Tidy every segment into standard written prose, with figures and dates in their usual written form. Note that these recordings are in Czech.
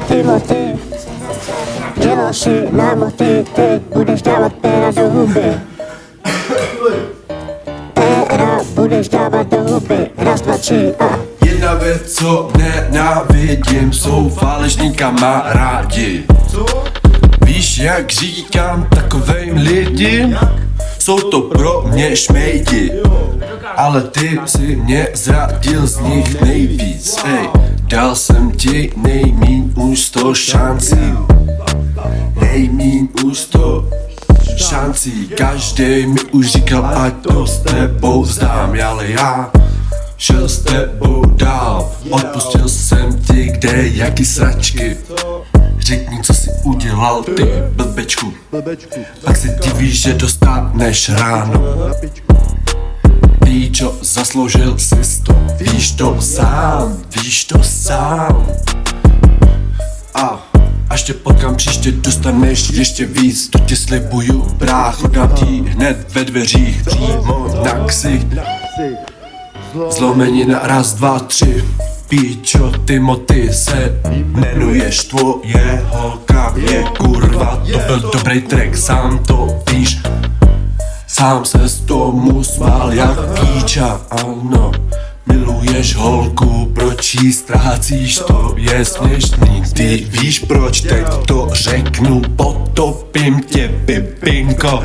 Timothy, dělal si na moty, ty budeš dávat péra do huby. Péra budeš dávat do huby, raz, dva, tři a... Jedna věc, co nenávidím, jsou falešní kamarádi. Víš, jak říkám takovým lidem? Jsou to pro mě šmejdi, ale ty si mě zradil z nich nejvíc. Ej, dal jsem ti nejmíň už 100 šancí. Nejmíň už 100 šancí. Každý mi už říkal, ať to s tebou vzdám, ale já šel s tebou dál. Odpustil jsem ti kde, jaký sračky. Řekni, co jsi udělal, ty blbečku. Pak si divíš, že dostaneš ráno. Píčo, zasloužil jsi to, víš to sám, víš to sám. A až tě potkám příště, dostaneš ještě víc, to ti slibuju, brácho, dám ti hned ve dveřích, přímo na ksicht. Zlomenina, raz, dva, tři. Píčo, Timothy se jmenuješ, tvoje holka je kurva. To byl dobrý track, sám to víš. Sám se z tomu smál jak píča, ano. Miluješ holku, proč jí ztrácíš, to je směšný. Ty víš proč, teď to řeknu, potopím tě, pipinko.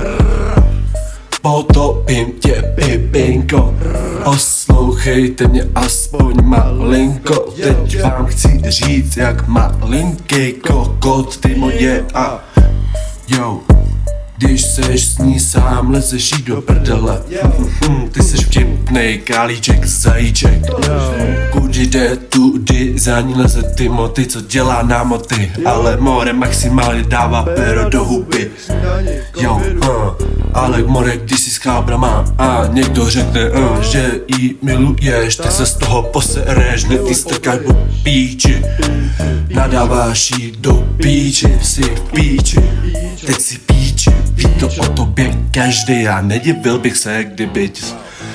Potopím tě, pipinko. Poslouchejte mě aspoň malinko. Teď vám chci říct, jak malinký kokot ty moje a jo. Když seš s ní sám, lezeš jí do prdele. Ty seš vtipnej, králíček, zajíček. Kudy jde, tudy za ní leze Timothy, co dělá námoty. Ale more maximálně dává péro do huby. Jo, ale more, když si s kábrama a někdo řekne, že jí miluješ, tak se z toho posereš, hned ty strkáš po píči. Nadáváš jí do píči, jsi v píči, teď si píči. Ví to o tobě každý a nedivil bych se, kdyby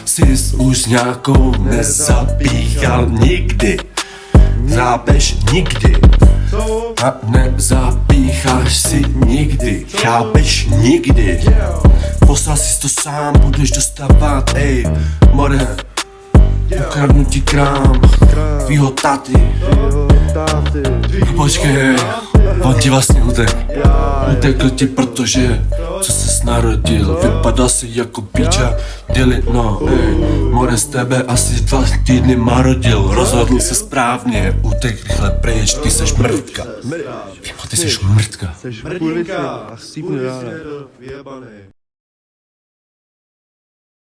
jsi už nějakou nezapíchal nikdy. Zápeš nikdy a nezapícháš si nikdy, chápeš nikdy. Poslal jsi to sám, budeš dostávat, ej, more. Ukradnu ti krám tvýho táty. Počkej, on ti vlastně utekl ti, protože co ses narodil, vypadal si jako píča, děli, no, ej, more z tebe asi 2 týdny marodil, rozhodl se správně, utek rychle pryč, ty seš mrtka. Ty seš mrtka. Seš mrtka a chcípnu ráno.